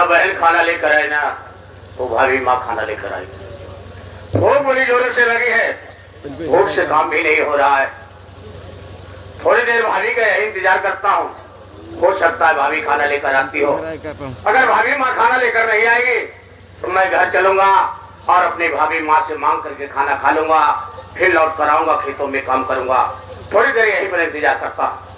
ना बहन खाना लेकर आए ना तो भाभी माँ खाना लेकर आई। भूख बड़ी जोरों से लगी है, भूख से काम भी नहीं हो रहा है। थोड़ी देर भाभी का यही इंतजार करता हूँ, हो सकता है भाभी खाना लेकर आती हो। अगर भाभी माँ खाना लेकर नहीं आएगी तो मैं घर चलूंगा और अपनी भाभी माँ से मांग करके खाना खा लूंगा, फिर लौट कर आऊंगा, खेतों में काम करूंगा। थोड़ी देर यहीं पर इंतजार करता हूँ।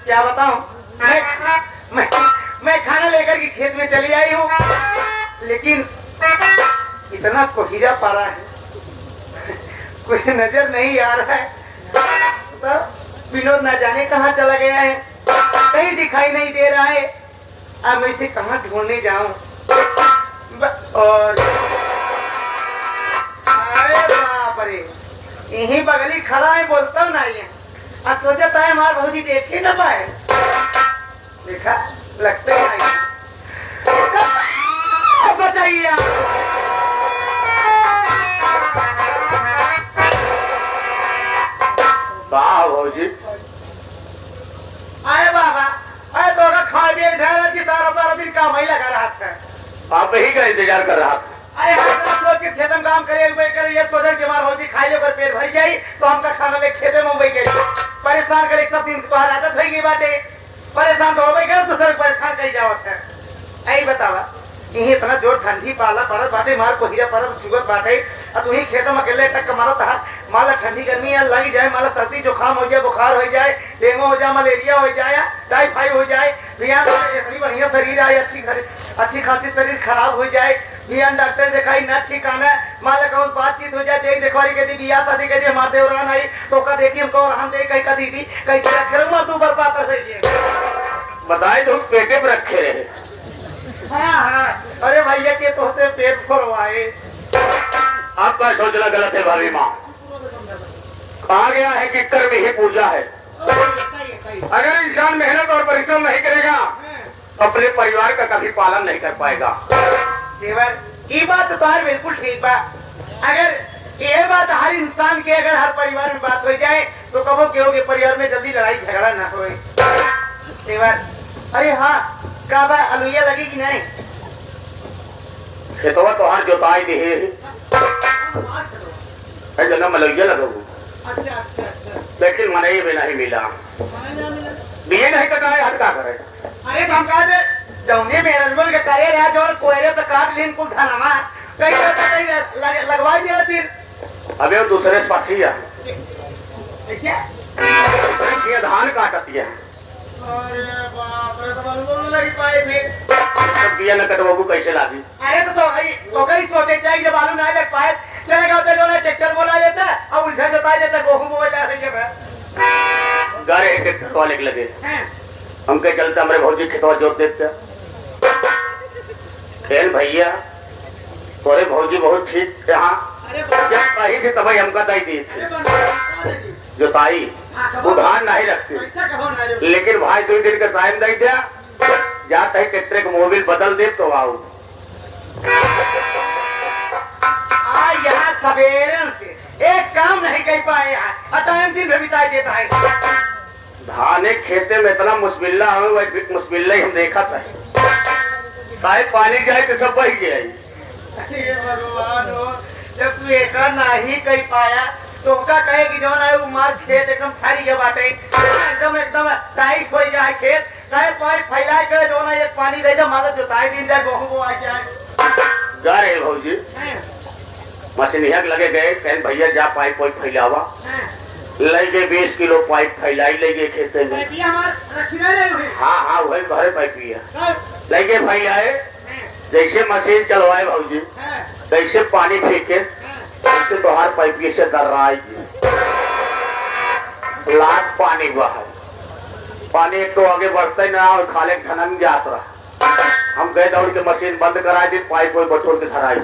क्या बताऊं, मैं खाना लेकर के खेत में चली आई हूँ, लेकिन इतना कोहिरा पारा है, कुछ नजर नहीं आ रहा है। तो विनोद ना जाने कहाँ चला गया है, कहीं दिखाई नहीं दे रहा है। अब मैं इसे कहाँ ढूंढने जाऊं? और अरे बाप रे, यहीं बगली खड़ा है, बोलता हूँ नहीं है। आज सोचा था हमारे भौजी देख ही न पाए, देखा लगता ही नहीं। बताइए भौजी आए बाबा, अरे तो खाए पिए ढेर की सारा दिन काम ही लगा रहा था। आप ही का इंतजार कर रहा था। अरे सोच के खेतम काम करे ये सोचल के हमार भौजी खाई ले पेट भर जाई तो हमका खाना ले खेते मुंबई के परेशान करे। सब दिन तुम्हारी आदत हो गई बाटे, परेशान तो हो गई कर, दूसरे परेशान कहीं जावत है। ऐ बतावा यही इतना जोर ठंडी पाला परत बाटे, मार को हीरा परत चुगत बाटे, और तू ही खेतों में अकेले टक मारो था। माला ठंडी गर्मी है लग जाए, माला सर्दी जुकाम हो जाए, बुखार हो जाए, डेंगू हो जाए, मलेरिया हो जाए, टाइफाइड हो जाए, इतनी बढ़िया शरीर आए, अच्छी खासी शरीर खराब हो जाए, बिहान डॉक्टर दिखाई न ठिकाना, माला कहूँ बातचीत हो जाए, देख देखवारी कहती बिया शादी कहती हमारे उड़ान आई तो का देखी हमको हम देख कहीं का दीदी कैसे रखे तू बर्बाद कर बताए तो पेटे पर रखे रहे। हाँ, अरे भैया के तो से पेट फरवाए। आपका सोचना गलत है भाभी माँ, कहा गया है कि कर्म ही पूजा है। अगर इंसान मेहनत और परिश्रम नहीं करेगा तो अपने परिवार का कभी पालन नहीं कर पाएगा। देवर ये बात तो बिल्कुल ठीक बा। अगर ये बात हर इंसान के अगर हर परिवार में बात हो जाए तो कहो क्यों के परिवार में जल्दी लड़ाई झगड़ा ना हो। देवर अरे हाँ का बा अलुइया लगी कि नहीं? खेतवा तो हाथ जोताई दी है जन्म अलुइया लगो। अच्छा, लेकिन मने भी नहीं मिला, बिये नहीं कटाए हट का करे। अरे तो हम कहा दे जौने में रंगोल के करे रहा जो कोयरे पे काट लेन कुल धनमा कहीं लगवा दिया फिर अबे वो दूसरे से पास ही है क्या धान काटती है। अरे बाप रे, तो बोल लगी पाए फिर बिया न कटवाबू कैसे लागी? अरे तो कहीं सोचे चाहिए जब आलू नहीं लग पाए चलेगा होते जो ना ट्रैक्टर बोला देता और उल्टा जोता देता गेहूं बोला है जब गारे ट्रैक्टर वाले लगे हमके चलते हमारे भौजी खेतवा जोत देते खेल भैया तोरे भौजी बहुत ठीक यहाँ जब कही थी तभी हमका दई दी थी जोताई वो धान नहीं रखती लेकिन भाई 2 दिन का टाइम दे दिया जाता है कितने को मोबिल बदल दे तो आओ यहाँ सवेरे से एक काम नहीं कर पाए यहाँ टाइम दिन में बिताई देता है धाने खेते में इतना मुश्किल्ला हमें वही मुश्किल्ला ही हम देखा था चाहे पानी जाए तो सब बह गया भगवान हो जब तू एक नहीं कर पाया तो का कहे कि जो ना मार खेत एकदम खाली के बाटे एकदम टाइट हो जाए खेत चाहे पाइप फैला के जो ना एक पानी दे दे मारा जोताई दिन जाए गेहूं को आ जाए जा रहे भौजी मशीनिया लगे गए कहन भैया जा पाइप वाइप फैलावा ले गए 20 किलो पाइप फैलाई ले गए खेते में हाँ हाँ वही भरे पाइप लिया ले गए फैलाए जैसे मशीन चलवाए भौजी जैसे पानी फेंके से तोहार पाइप से कर रहा है लाख पानी बहा पानी एक तो आगे बढ़ता ही ना खाले खनन जात रहा हम गए दौड़ के मशीन बंद कराई दी पाइप कोई बटोर के धराई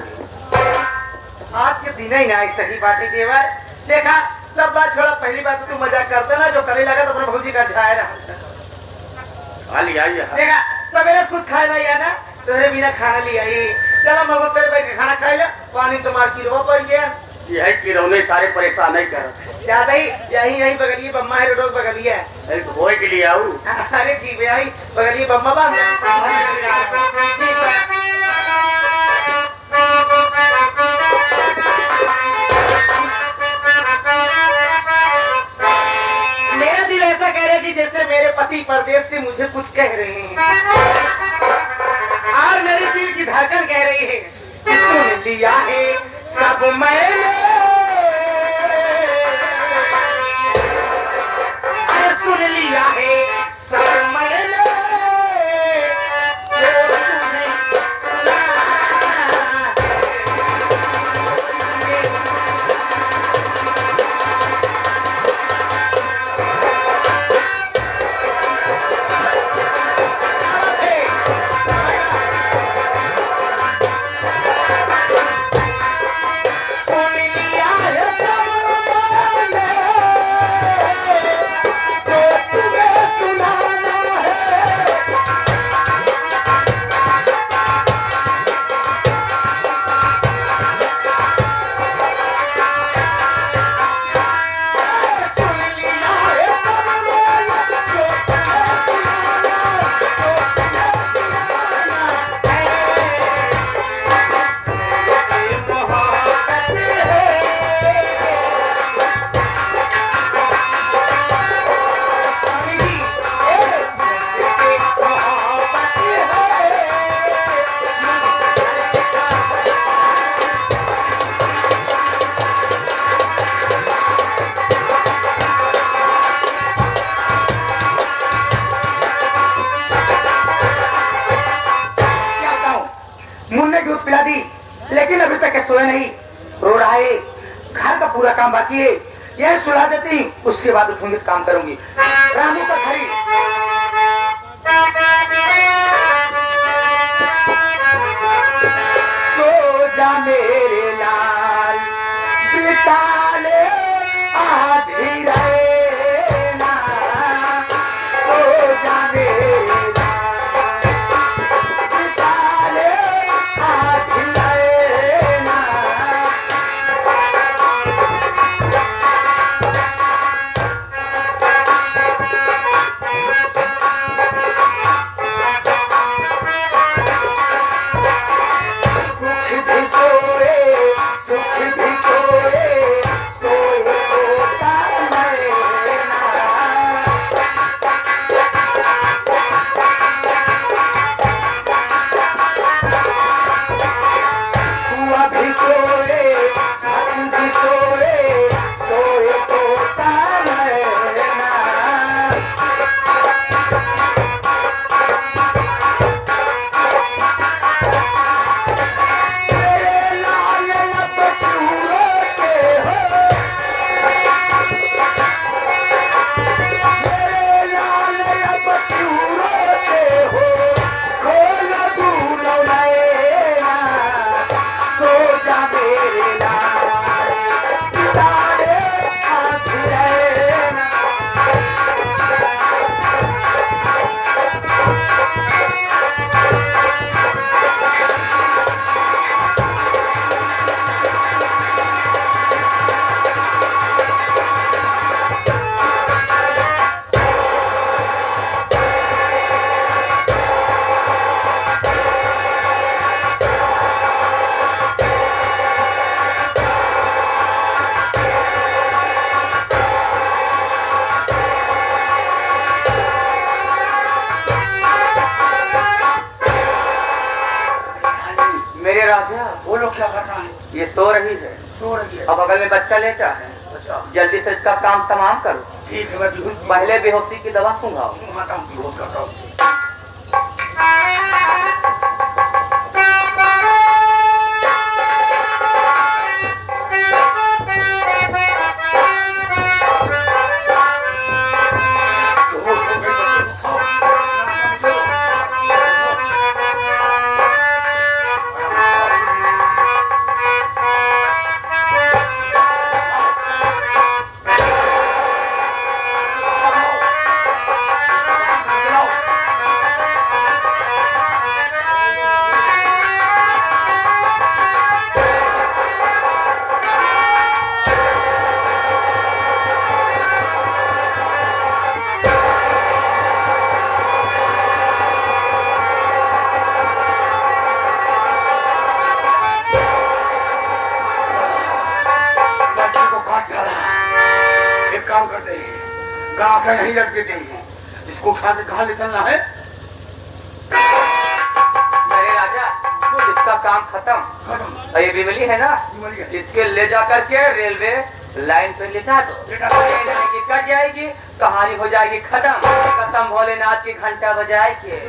आज के दिन ही ना सही बात है देखा सब बात छोड़ा पहली बात तो मजाक करते ना जो करे लगा तो अपने भौजी का झाया रहा देखा सवेरे कुछ खाए नहीं है ना तेरे बिना खाना लिया चलो मैं तेरे बैठ के खाना खाए ला पानी तुम्हार किलो पर यही किरौने सारे परेशान नहीं कर ज्यादा ही यही बगलिए बम्मा है रोड बगलिए है धोए के लिए आऊ अरे ठीक है यही बगलिए बम्मा बा मेरा दिल ऐसा कह रहा है कि जैसे मेरे पति परदेश से मुझे कुछ कह रहे हैं और मेरी दिल की धड़कन कह रही है सुन लिया है सब मैंने अरे सुन लिया है सब मैंने लेकिन अभी तक सोए नहीं रो रहा है घर का पूरा काम बाकी है यह सुला देती उसके बाद उठूंगी काम करूंगी रामू का खरी सो जा मेरे लाल बिता ले आधी रहना सो जा मेरे सो रही है। सो रही है। अब बगल में बच्चा लेटा है। अच्छा जल्दी से इसका काम तमाम करो। ठीक है, मैं पहले बेहोशी की दवा सुंघाओ। सुनवाता हूँ, बेहोश करता हूँ। काम करते हैं, गांव से नहीं रख देते हैं। इसको उठा के कहाँ ले चलना है? मेरे राजा, इसका काम खत्म। ये बिमली है ना, इसके ले जा करके रेलवे लाइन पे ले जा दो। जाएगी, कट जाएगी, कहानी हो जाएगी खत्म। कसम भोलेनाथ की घंटा बजाएगी।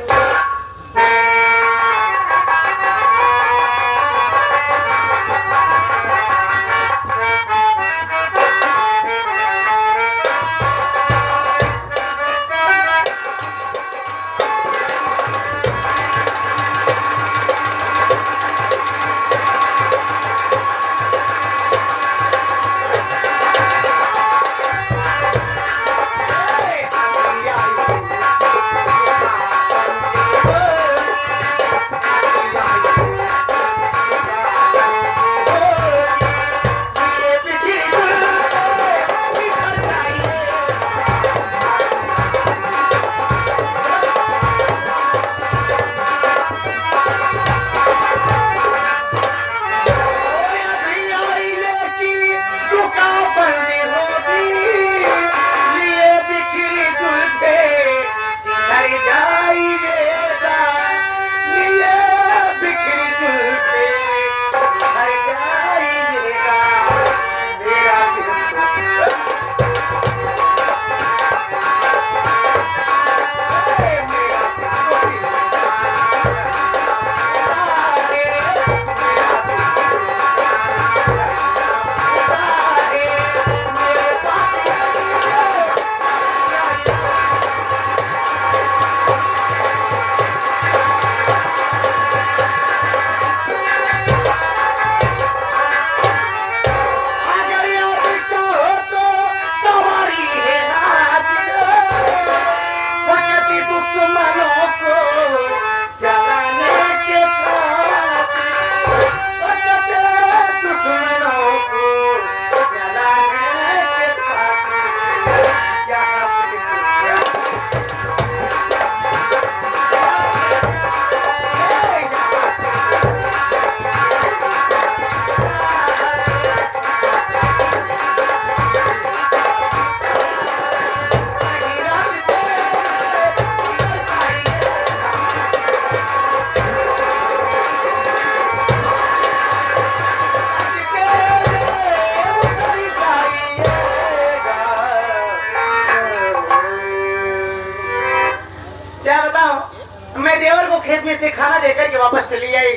खेत में से खाना देकर के वापस चली आई।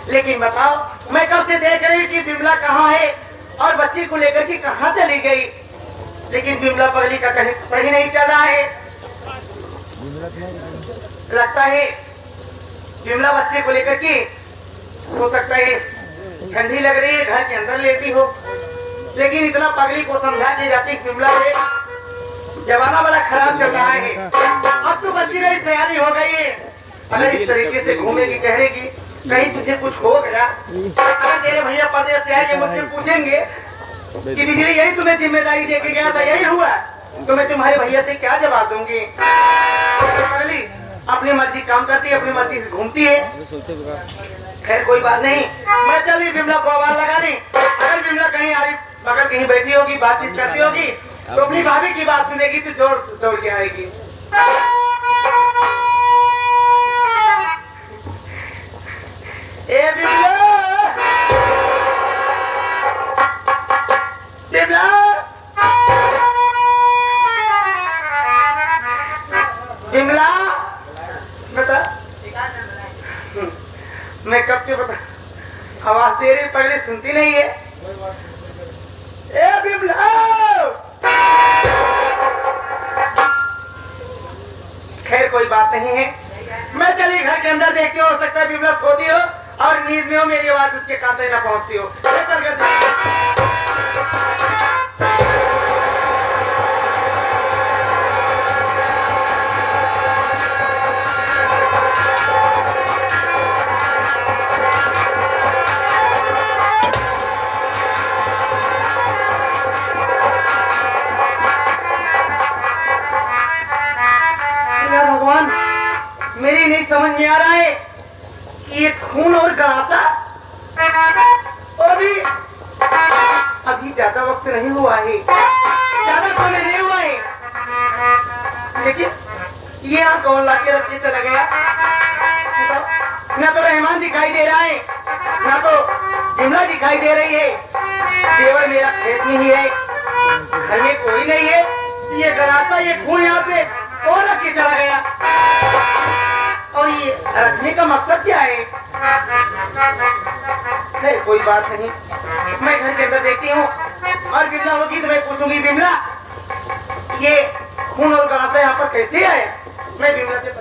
लेकिन बताओ, मैं कब से देख रही कि बिमला कहाँ है और बच्ची को लेकर के कहाँ चली गई, लेकिन बिमला पगली का कहीं पता ही नहीं चला है। लगता है बिमला बच्चे को लेकर के, हो सकता है ठंडी लग रही है, घर के अंदर लेती हो, लेकिन इतना पगली को समझा दी जाती बिमला है। जमाना बड़ा खराब चल रहा है, अब तो बच्ची नहीं सयानी हो गई है। अगर इस तरीके से घूमेगी कहेगी कहीं तुझे कुछ हो गया, अगर तेरे भैया परदेश से आए मुझसे पूछेंगे कि बिजली यही तुम्हें जिम्मेदारी दे के गया था, यही हुआ, तो मैं तुम्हारे भैया से क्या जवाब दूंगी। पगली अपनी मर्जी काम करती है, अपनी मर्जी से घूमती है। खैर कोई बात नहीं, मैं चली बिमला को आवाज लगाने। अगर बिमला कहीं आ रही मगर कहीं बैठी होगी, बातचीत करती होगी, तो अपनी भाभी की बात सुनेगी तो जोर दौड़ के आएगी। ए बिमला, बिमला बिमला बता मैं कब के बता आवाज तेरी पहले सुनती नहीं है। ए बिमला खैर कोई बात नहीं है, मैं चली घर के अंदर देखती हूँ, हो सकता है बिमला सोती हो और नींद में हो, मेरी आवाज उसके कान तक ना पहुंचती हो। चल कर भगवान, मेरी नहीं समझ में आ रहा है कि ये खून और गलासा अभी ज्यादा वक्त नहीं हुआ है, ज्यादा समय नहीं हुआ है, लेकिन ये यहाँ कौन ला के रख के चला गया? ना तो रहमान दिखाई दे रहा है, ना तो बिमला दिखाई दे रही है। केवल मेरा खेत में ही है, घर में कोई नहीं है। ये गलासा, ये खून यहाँ पे कौन रख के चला गया? और ये रखने का मकसद क्या है? कोई बात नहीं, मैं घर के अंदर देखती हूँ और बिमला होगी तो मैं पूछूंगी, बिमला ये खून और गलासा यहाँ पर कैसे आए? मैं बिमला से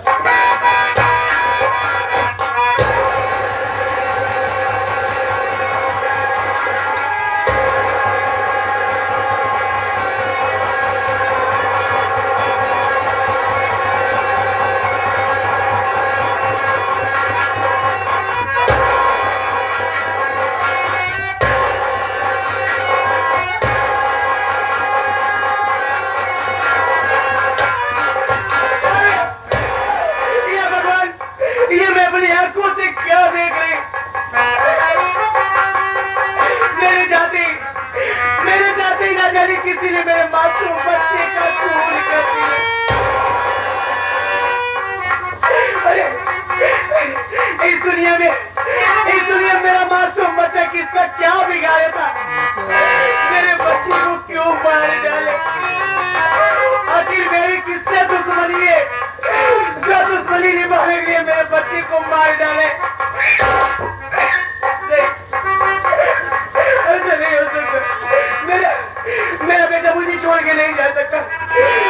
किसी ने मेरे मासूम बच्चे का खून कर दिया। अरे इस दुनिया में मेरा मासूम बच्चा किसका क्या बिगाड़े था? मेरे बच्चे को क्यों मार डाले? आखिर मेरी किससे दुश्मनी है जो दुश्मनी निभाने के लिए मेरे बच्चे को मार डाले? ऐसा नहीं हो सकता, मेरा बेटा मुझे छोड़ के नहीं जा सकता,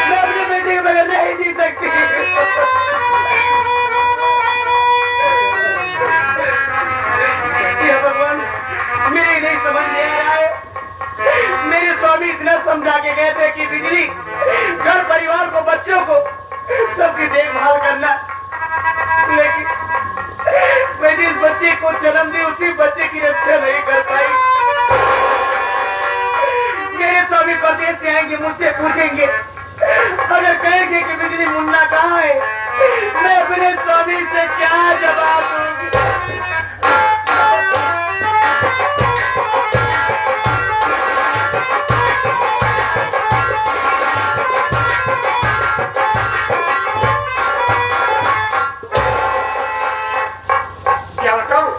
मैं अपने बेटे के बगैर नहीं जी सकती। भगवान, मेरी नहीं समझ में आ रहा है। मेरे स्वामी इतना समझा के गए थे कि बिजली घर परिवार को, बच्चों को, सबकी देखभाल करना, लेकिन मैं जिस बच्चे को जन्म दी उसी बच्चे की रक्षा नहीं कर पाई। मेरे स्वामी परदेश से आएंगे, मुझसे पूछेंगे, अगर कहेंगे कि बिजली मुन्ना कहाँ है, मैं अपने स्वामी से क्या जवाब दूंगी? क्या बताऊं?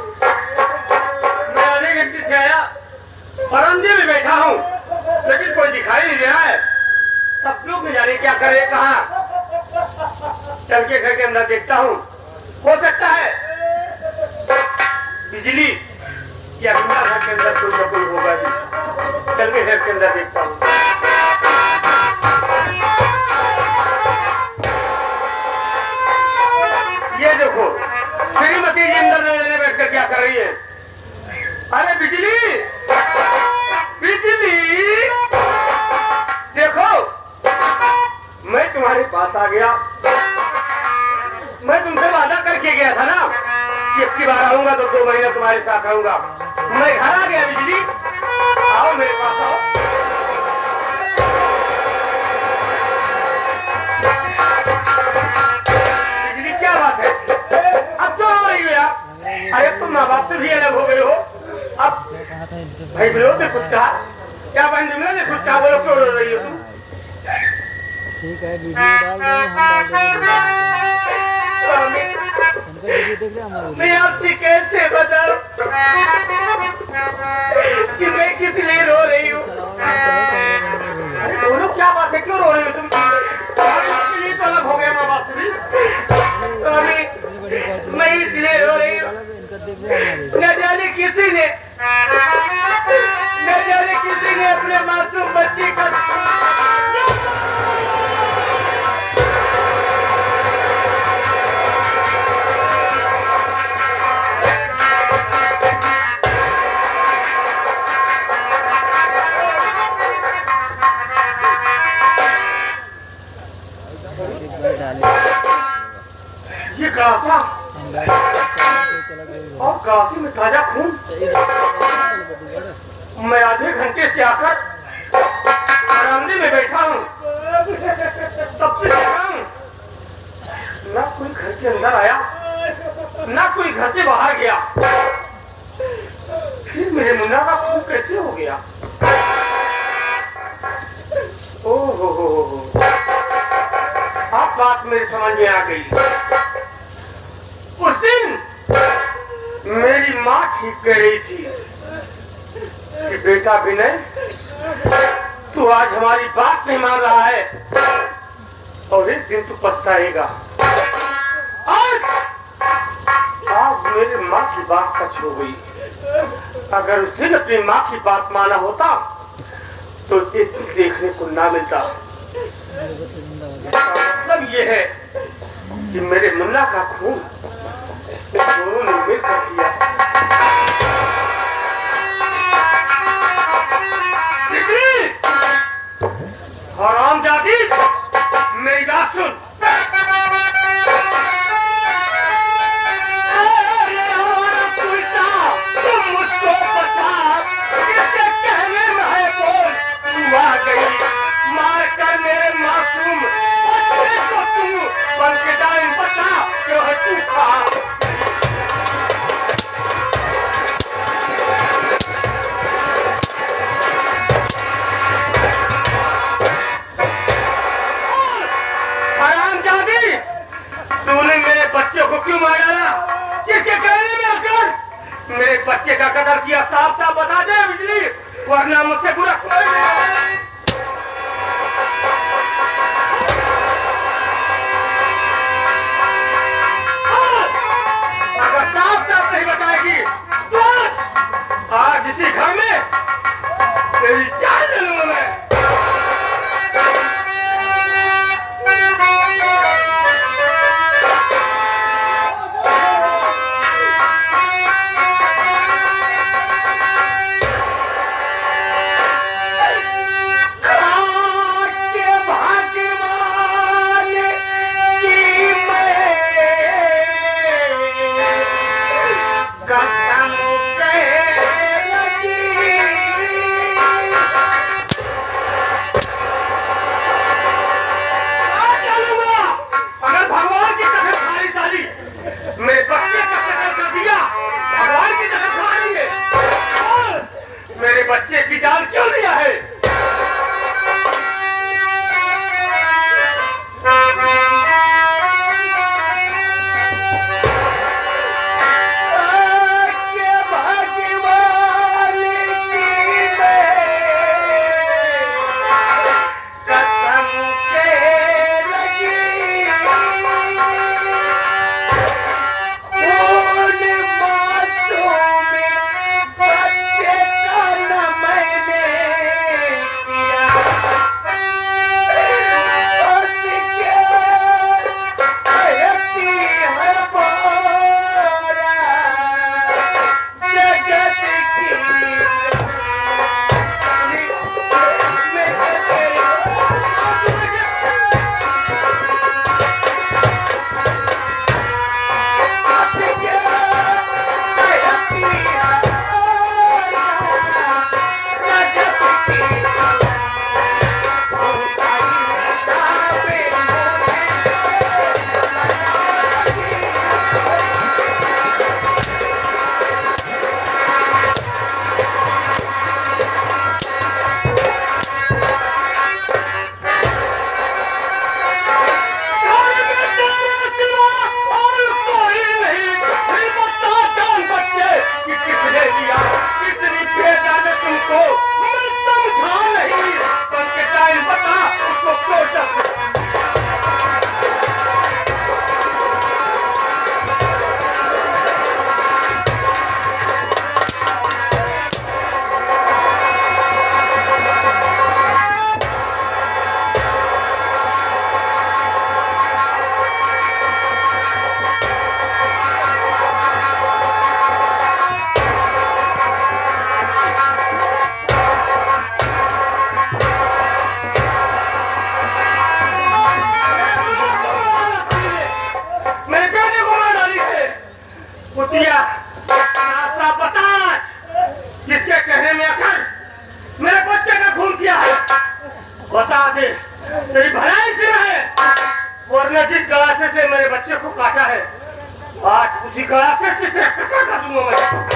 मैं अनेक व्यक्ति से आया, बरामदे में बैठा हूँ, लेकिन कोई दिखाई नहीं दे रहा है। सब लोग न जाने क्या करे, कहाँ? चल के घर के अंदर देखता हूँ, हो सकता है बिजली या बिना घर के अंदर कोई ना कोई होगा ही। चल के घर के अंदर देखता हूँ। ये देखो, श्रीमती जी अंदर रहने बैठकर क्या कर रही है? अरे बिजली, बिजली, देखो मैं तुम्हारे पास आ गया। मैं तुमसे वादा करके गया था ना कि अब की बार आऊंगा तो 2 महीना तुम्हारे साथ रहूंगा। मैं घर आ गया बिजली, आओ मेरे पास आओ। बिजली क्या बात है, अब क्यों रो रही हो यार? अरे तुम माँ बाप से भी अलग हो गए हो। अब भाई बोलो ने कुछ कहा क्या? बहन बिमला ने कुछ कहा? बोलो क्यों रो रही हो तुम? ठीक है, वीडियो डाल रहे हैं, हम डाल देंगे, उनका वीडियो देख रहे हैं हमारा। मैं आपसे कैसे बताऊं कि मैं किस लिए रो रही हूँ? अपने मासूम बच्ची का ये कासा और काफी में ताजा खून। मैं आधे घंटे से आकर बरामदे में बैठा हूँ, तब से बैठा हूँ, ना कोई घर के अंदर आया, ना कोई घर से बाहर गया। फिर मेरे मुन्ना का खून कैसे हो गया? ओहो, अब बात मेरे समझ में आ गई। उस दिन मेरी माँ ठीक कह रही थी कि बेटा विनय, तू आज हमारी बात नहीं मान रहा है और एक दिन तू पछताएगा। आज मेरी माँ की बात सच हो गई। अगर उस दिन अपनी माँ की बात माना होता तो एक देखने को ना मिलता। मतलब ये है कि मेरे मुन्ना का खून दोनों ने मिलकर किया। हरामजादी, मेरी बात सुन। तुम मुझको बता, किसके कहने में है बोल? तू आ गई मार कर मेरे मासूम बच्चे को, तू बन के डाइन बता क्यों है तू खा। तूने मेरे बच्चे को क्यों मार डाला? किसके कहने में आकर मेरे बच्चे का कदर किया? साफ साफ बता दे बिजली, वरना मुझसे बुरा अगर साफ साफ नहीं बताएगी तो आज इसी घर में तेरी जान ले लूंगा मैं। बच्चे की जान क्यों लिया है? कितनी बेजाने तुमको मैं समझा दे, तेरी भलाई से रहे। वरना जिस गलासे से मेरे बच्चे को काटा है, आज उसी गलासे से तेरा कसा कर दूंगा मैं।